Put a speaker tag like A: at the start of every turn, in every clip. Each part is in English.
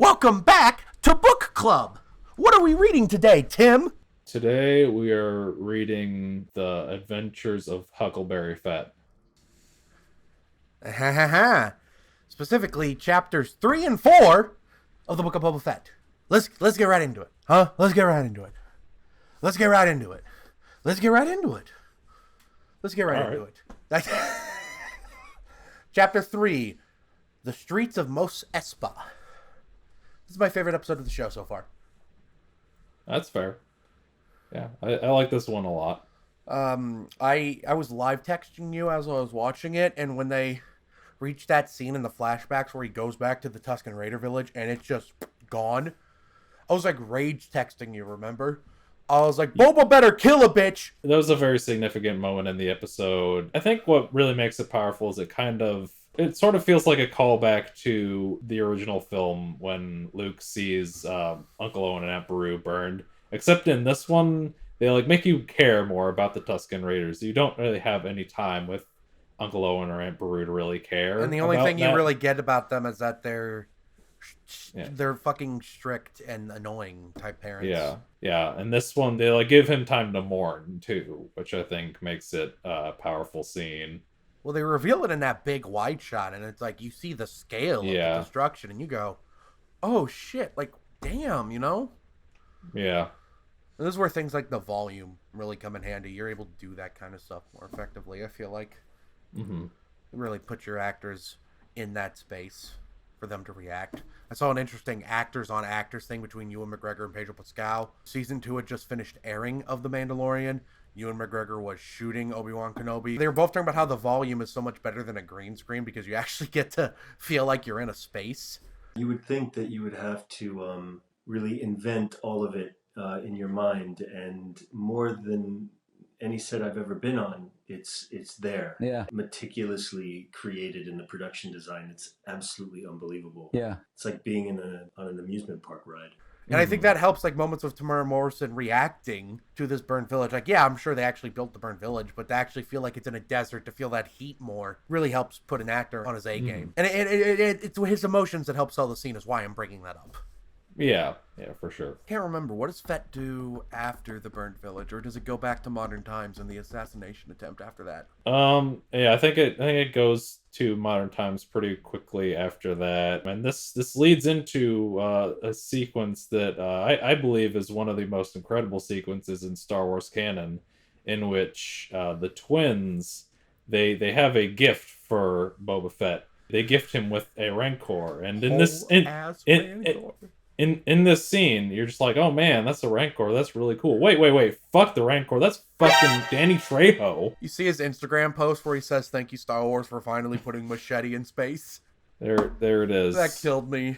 A: Welcome back to Book Club. What are we reading today, Tim?
B: Today we are reading The Adventures of Huckleberry Fett.
A: Ha ha ha. Specifically, chapters 3 and 4 of the Book of Boba Fett. Let's get right into it. Huh? Let's get right into it. Let's get right into it. Let's get right into it. Let's get right into it. Chapter 3, The Streets of Mos Espa. This is my favorite episode of the show so far.
B: That's fair. Yeah, I like this one a lot.
A: I was live texting you as I was watching it, and when they reach that scene in the flashbacks where he goes back to the Tusken Raider village and it's just gone, I was like rage texting you, remember? I was like, Boba better kill a bitch!
B: That was a very significant moment in the episode. I think what really makes it powerful is it sort of feels like a callback to the original film when Luke sees Uncle Owen and Aunt Beru burned. Except in this one, they make you care more about the Tusken Raiders. You don't really have any time with Uncle Owen or Aunt Beru to really care.
A: And the only thing you really get about them is that they're fucking strict and annoying type parents.
B: Yeah. And this one, they give him time to mourn too, which I think makes it a powerful scene.
A: Well, they reveal it in that big wide shot, and it's like you see the scale of the destruction, and you go, "Oh shit!" Damn,
B: Yeah.
A: And this is where things like the volume really come in handy. You're able to do that kind of stuff more effectively. I feel like really put your actors in that space for them to react. I saw an interesting actors on actors thing between Ewan McGregor and Pedro Pascal. Season 2 had just finished airing of The Mandalorian. Ewan McGregor was shooting Obi-Wan Kenobi. They were both talking about how the volume is so much better than a green screen because you actually get to feel like you're in a space.
C: You would think that you would have to really invent all of it in your mind, and more than any set I've ever been on, it's there.
D: Yeah.
C: Meticulously created in the production design. It's absolutely unbelievable.
D: Yeah.
C: It's like being on an amusement park ride.
A: And I think that helps, moments of Tamara Morrison reacting to this burned village. I'm sure they actually built the burned village, but to actually feel like it's in a desert, to feel that heat more, really helps put an actor on his A game. And it's his emotions that help sell the scene is why I'm bringing that up.
B: Yeah, for sure.
A: Can't remember. What does Fett do after the burned village, or does it go back to modern times and the assassination attempt after that?
B: I think it goes to modern times pretty quickly after that, and this leads into a sequence that I believe is one of the most incredible sequences in Star Wars canon, in which the twins they have a gift for Boba Fett. They gift him with a Rancor, and in this scene, you're just like, oh man, that's a Rancor. That's really cool. Wait. Fuck the Rancor. That's fucking Danny Trejo.
A: You see his Instagram post where he says, "Thank you, Star Wars, for finally putting Machete in space."
B: There it is.
A: That killed me.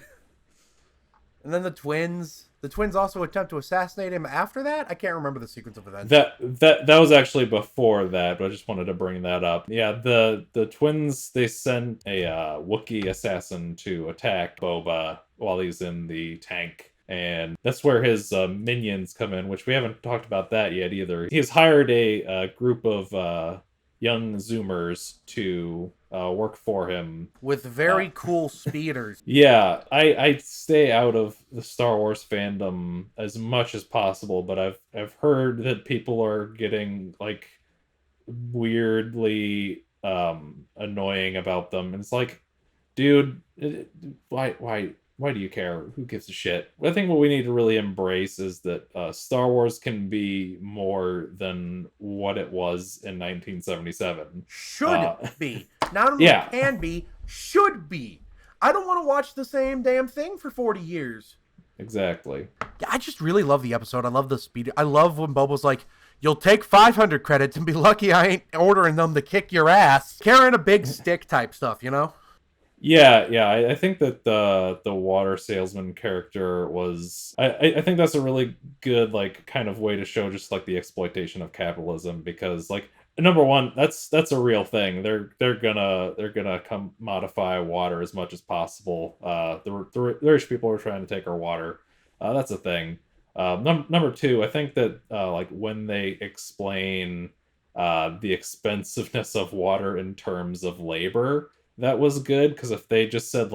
A: And then the twins also attempt to assassinate him after that? I can't remember the sequence of events.
B: That was actually before that, but I just wanted to bring that up. Yeah, the twins, they sent a Wookiee assassin to attack Boba while he's in the tank. And that's where his minions come in, which we haven't talked about that yet either. He has hired a group of young Zoomers to work for him.
A: With very cool speeders.
B: Yeah, I stay out of the Star Wars fandom as much as possible, but I've heard that people are getting weirdly annoying about them, and it's like, dude, why do you care? Who gives a shit? I think what we need to really embrace is that Star Wars can be more than what it was in 1977.
A: Should be. Not only can be, should be. I don't want to watch the same damn thing for 40 years.
B: Exactly.
A: Yeah, I just really love the episode. I love the speed. I love when Boba's like, you'll take 500 credits and be lucky I ain't ordering them to kick your ass. Carrying a big stick type stuff,
B: Yeah, I think that the water salesman character was... I think that's a really good, kind of way to show just, the exploitation of capitalism, because, number one, that's a real thing. They're gonna come modify water as much as possible. The rich people are trying to take our water. That's a thing. Number two, I think that, when they explain the expensiveness of water in terms of labor... that was good, because if they just said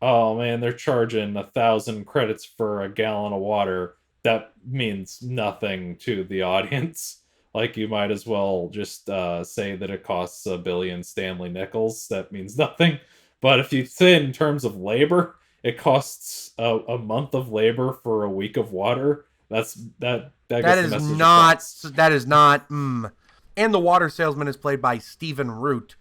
B: oh man, they're charging 1,000 credits for a gallon of water. That means nothing to the audience. Like, you might as well just say that it costs 1 billion Stanley nickels. That means nothing. But if you say it in terms of labor, it costs a month of labor for a week of water. That
A: That
B: gets the
A: is
B: message
A: not.
B: across.
A: That is not. And the water salesman is played by Stephen Root,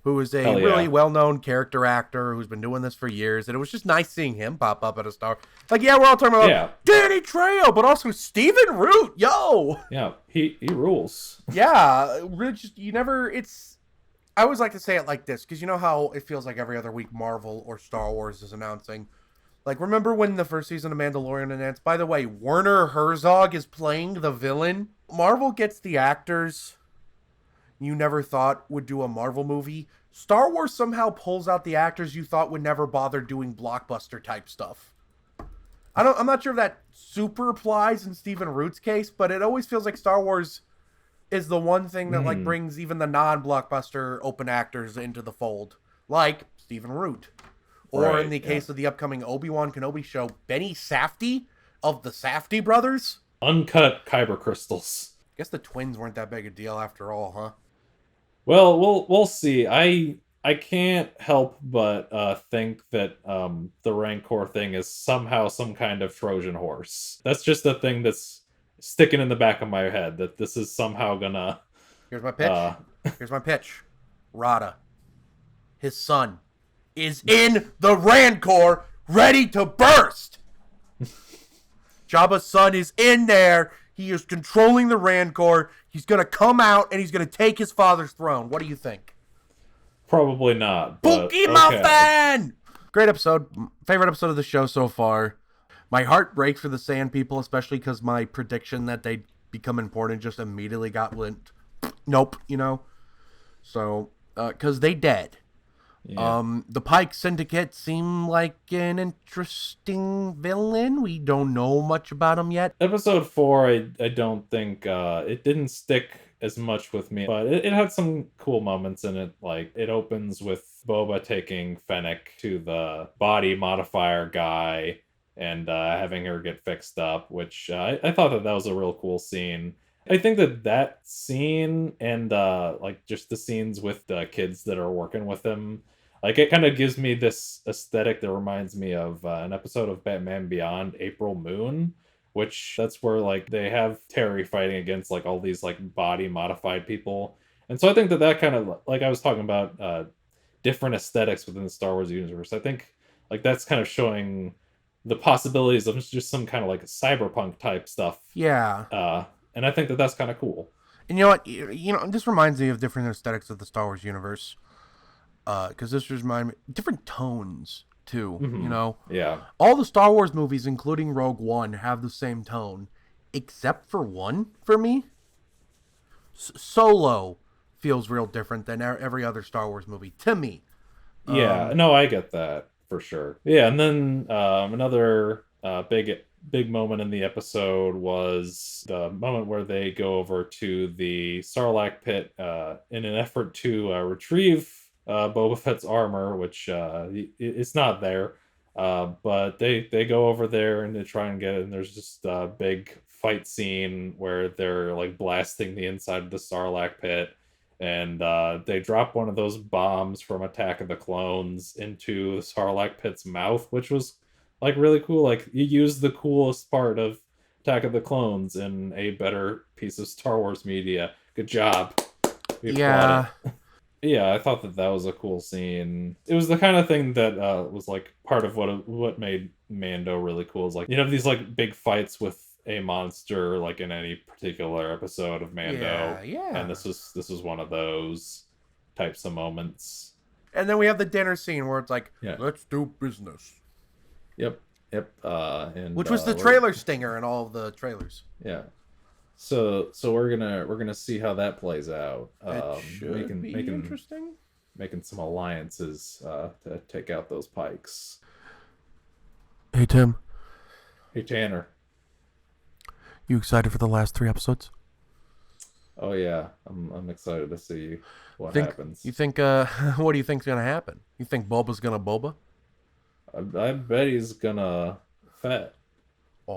A: who is a
B: Hell
A: really
B: yeah.
A: well-known character actor who's been doing this for years, and it was just nice seeing him pop up at a star. Like, yeah, we're all talking about
B: Yeah.
A: Danny Trejo, but also Stephen Root, yo.
B: Yeah, he rules.
A: Yeah, really, just you never. It's. I always like to say it like this because you know how it feels like every other week Marvel or Star Wars is announcing. Like, remember when the first season of Mandalorian announced? By the way, Werner Herzog is playing the villain. Marvel gets the actors you never thought would do a Marvel movie. Star Wars somehow pulls out the actors you thought would never bother doing blockbuster type stuff. I'm not sure if that super applies in Stephen Root's case, but it always feels like Star Wars is the one thing that like brings even the non-blockbuster open actors into the fold, like Stephen Root. Or
B: Right,
A: in the case of the upcoming Obi-Wan Kenobi show, Benny Safdie of the Safdie brothers.
B: Uncut kyber crystals.
A: Guess the twins weren't that big a deal after all, huh?
B: Well, we'll see. I can't help but think that the Rancor thing is somehow some kind of Trojan horse. That's just a thing that's sticking in the back of my head, that this is somehow gonna
A: Here's my pitch.
B: uh
A: Here's my pitch. Rada, his son, is in the Rancor, ready to burst. Jabba's son is in there. He is controlling the Rancor. He's going to come out and he's going to take his father's throne. What do you think?
B: probably not. But
A: Pookie
B: okay.
A: Muffin! Great episode. Favorite episode of the show so far. My heart breaks for the Sand People, especially because my prediction that they'd become important just immediately got went. Nope, you know? So, because they dead.
B: Yeah.
A: The Pike Syndicate seem like an interesting villain. We don't know much about him yet.
B: Episode 4, I don't think it didn't stick as much with me, but it had some cool moments in it. Like, it opens with Boba taking Fennec to the body modifier guy and having her get fixed up, which I thought that was a real cool scene. I think that scene and like just the scenes with the kids that are working with him, like, it kind of gives me this aesthetic that reminds me of an episode of Batman Beyond, April Moon, which that's where like they have Terry fighting against like all these like body modified people. And so I think that kind of, like I was talking about, different aesthetics within the Star Wars universe. I think like that's kind of showing the possibilities of just some kind of like cyberpunk type stuff.
A: Yeah.
B: And I think that that's kind of cool.
A: And you know what? This reminds me of different aesthetics of the Star Wars universe. Because this reminds me different tones too.
B: Mhm.
A: You know,
B: Yeah.
A: all the Star Wars movies, including Rogue One, have the same tone, except for one for me. Solo feels real different than every other Star Wars movie to me.
B: Yeah, no, I get that for sure. Yeah, and then another big moment in the episode was the moment where they go over to the Sarlacc pit in an effort to retrieve Boba Fett's armor, which it's not there. But they go over there and they try and get it, and there's just a big fight scene where they're like blasting the inside of the Sarlacc pit. And they drop one of those bombs from Attack of the Clones into the Sarlacc pit's mouth, which was like really cool. Like, you used the coolest part of Attack of the Clones in a better piece of Star Wars media. Good job. We applaud it. Yeah, I thought that was a cool scene. It was the kind of thing that was like part of what made Mando really cool. Is like, you know, these like big fights with a monster like in any particular episode of Mando.
A: Yeah.
B: And this was one of those types of moments.
A: And then we have the dinner scene where it's like,
B: Yeah.
A: let's do business.
B: Yep. And
A: Which was the trailer stinger in all of the trailers.
B: Yeah. So we're gonna see how that plays out.
A: It should be interesting.
B: Making some alliances to take out those Pikes.
A: Hey Tim,
B: Hey Tanner.
A: you excited for the last 3 episodes?
B: Oh yeah, I'm excited to see what happens.
A: You think what do you think's gonna happen? You think Boba's gonna Boba?
B: I bet he's gonna Fett.
A: Oh,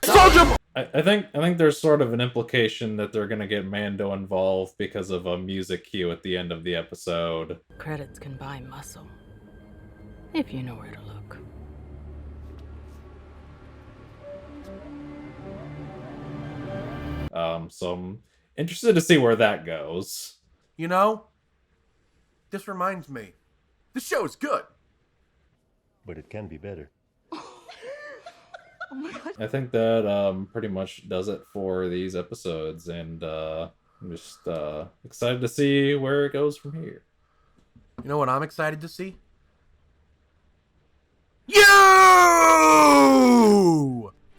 A: Soldier!
B: I think there's sort of an implication that they're gonna get Mando involved because of a music cue at the end of the episode.
D: Credits can buy muscle, if you know where to look.
B: So I'm interested to see where that goes.
A: You know, this reminds me, this show is good,
E: but it can be better.
D: Oh my god.
B: I think that pretty much does it for these episodes, and I'm just excited to see where it goes from here.
A: You know what I'm excited to see? You!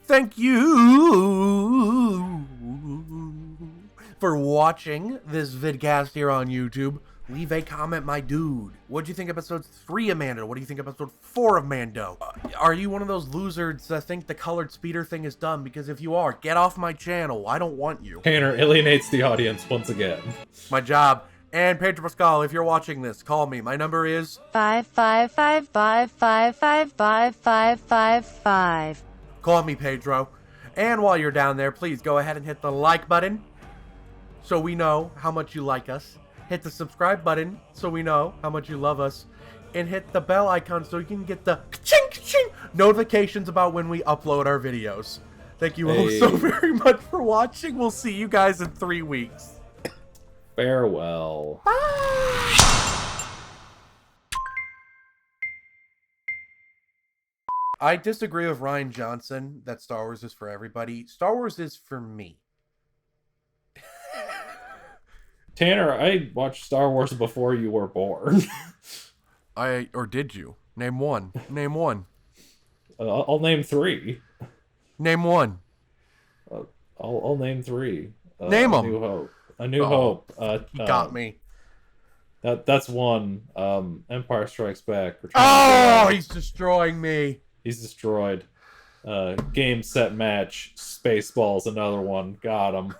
A: Thank you for watching this vidcast here on YouTube. Leave a comment, my dude. What do you think of episode 3 of Mando? What do you think of episode 4 of Mando? Are you one of those losers that think the colored speeder thing is dumb? Because if you are, get off my channel. I don't want you.
B: Tanner alienates the audience once again.
A: My job. And Pedro Pascal, if you're watching this, call me. My number is
D: 555555555.
A: Call me, Pedro. And while you're down there, please go ahead and hit the like button so we know how much you like us. Hit the subscribe button so we know how much you love us. And hit the bell icon so you can get the ka-ching notifications about when we upload our videos. Thank you all so very much for watching. We'll see you guys in 3 weeks.
B: Farewell.
A: Bye. I disagree with Ryan Johnson that Star Wars is for everybody. Star Wars is for me.
B: Tanner, I watched Star Wars before you were born.
A: Or did you? Name one. Name one.
B: I'll name 3.
A: Name one.
B: I'll name 3.
A: Name them.
B: New Hope. A New Hope.
A: You got me.
B: That's one. Empire Strikes Back.
A: He's destroying me.
B: He's destroyed. Game, set, match. Spaceballs, another one. Got him.